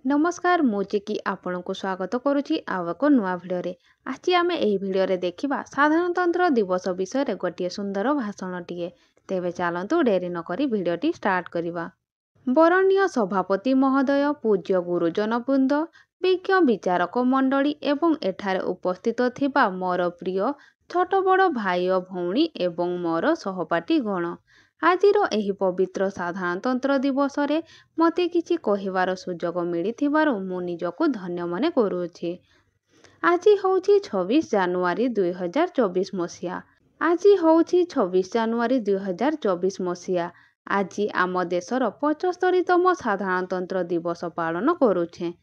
नमस्कार मु चिकी आपण को स्वागत करुच्ची आउ एक नुआ भिडियो। आज आम यही भिडियो देखा साधारणतंत्र दिवस विषय गोटे सुंदर भाषण टीए। तेबे चलतु डेरी नक भिडियोटी स्टार्ट करवा। बरण्य सभापति महोदय, पूज्य गुरुजन वृंद, विज्ञ विचारक मंडली एवं एठारे उपस्थित थिबा मोर प्रिय छोट बड़ भाई भौणी एवं मोर सहपाठी गण, आजिर एही पवित्र साधारणतंत्र दिवस रे मते किछि कहिवार सुजोग मिलिथिबारु मु निजको धन्य मने करूछि। आज होछि 26 जानुआरी 2024 मसिया। आज होछि 26 जानुआरी 2024 मसिया। आज आम देशर 75तम साधारणतंत्र दिवस पालन करुछे।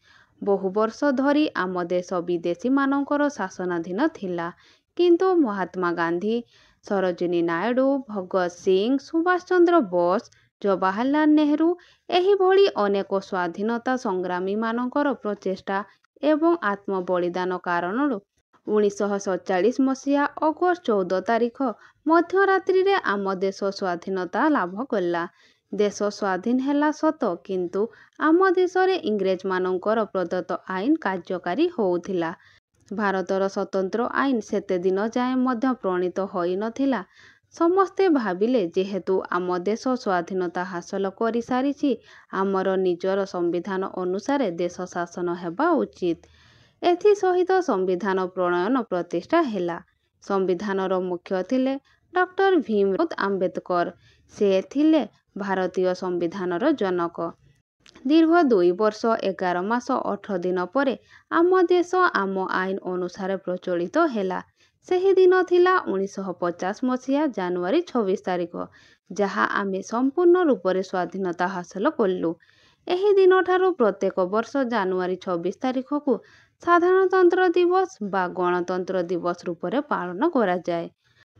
बहु वर्ष धरी आम देश विदेशी मानकर शासनाधीन थिला, किंतु महात्मा गांधी, सरोजिनी नायडू, भगत सिंह, सुभाष चंद्र बोस, जवाहरलाल नेहरू एही भली अनेक स्वाधीनता संग्रामी मानकर प्रचेष्टा एवं आत्म बलिदान कारणरू 1947 मसीहा अगस्त 14 तारिख मध्यरात्रि रे आम देश स्वाधीनता लाभ कला। देश स्वाधीन हैला सत, किंतु आम देश रे इंग्रेज मानकर प्रदत्त आईन कार्यकारी होउथिला। भारतर स्वतंत्र आईन सेते दिन जाए मध्य प्रणीत होई नथिला। समस्ते भाविले जेहेतु आम देश स्वाधीनता हासिल करि सारिछि, आमर निजर संविधान अनुसारे देश शासन हेबा उचित। एथि सहित संविधान प्रणयन प्रतिष्ठा हैला। संविधानर मुख्य थिले डॉक्टर भीमराव आंबेडकर। से थिले भारतीय संविधानर जनक। दीर्घ 2 वर्ष 11 मास 18 दिन परे आम देश आम आईन अनुसार प्रचलित हैला। सेही दिन थिला 1950 मसीहा जानुआरी 26 तारिख, जहाँ आमे संपूर्ण रूप से स्वाधीनता हासिल कलु। एही दिन ठारू प्रत्येक वर्ष जानुआरी 26 तारिख को साधारणतंत्र दिवस बा गणतंत्र दिवस रूप से पालन करा जाए।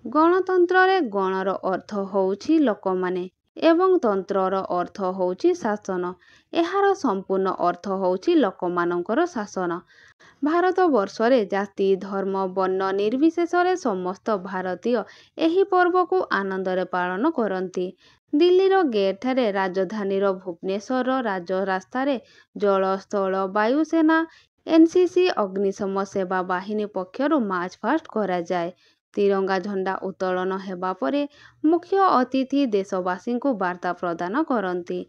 गणतंत्र रे गणर अर्थ होउछि लोकमाने एवं तंत्रर अर्थ होउछि शासन। एहार संपूर्ण अर्थ होउछि लोकमानंकर शासन। भारत वर्ष रे जाति, धर्म, वर्ण निर्विशेष रे समस्त भारतीय एही पर्व को आनंद रे पालन करती। दिल्लीर गेट ठारे, राजधानीर भुवनेश्वर राजरास्ता रे, जल स्थल वायुसेना, एनसीसी अग्निशम सेवा बाहिनी पक्षरु मार्च पास्ट करा जाए। तिरंगा झंडा उत्तोलन हेबा परे मुख्य अतिथि देशवासी को वार्ता प्रदान करती।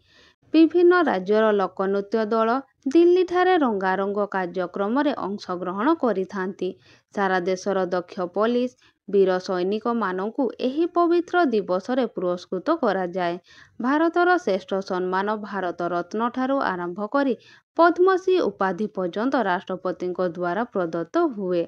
विभिन्न राज्यर लोकनृत्य दल दिल्ली ठारे रंगारंग कार्यक्रम रे अंशग्रहण करिथांती। सारा देशर दक्ष पुलिस वीर सैनिक मानकु एही पवित्र दिवस रे पुरस्कृत करा जाए। भारतर श्रेष्ठ सम्मान भारत रत्न ठारू आरंभ करी पद्मश्री उपाधि पर्यंत राष्ट्रपति द्वारा प्रदत्त हुए।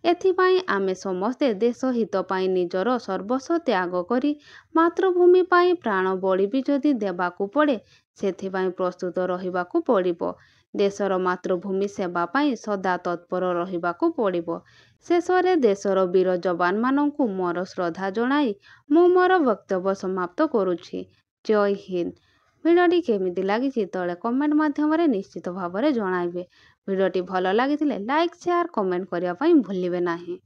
एथिपाई आमे समस्ते देश हित पाई निजर सर्वस्व त्याग करी मातृभूमि पाई प्राण बलि भी जदि देबाकू पड़े, सेथिपाई प्रस्तुत रहिबाकू पड़िबो। देशर मातृभूमि सेवा पाई सदा तत्पर रहिबाकू पड़िबो। शेषरे देशर वीर जवान मानंकु मोर श्रद्धा जणाई मु मोर वक्तव्य समाप्त करुछि। जय हिंद। भिडियोटी केमिति लागिछि तळे कमेंट माध्यम रे निश्चित भाव में जणाइबे। भिडियोटी भल लागिथिले लाइक, शेयर, कमेंट करिया पई भूलिबे नाही।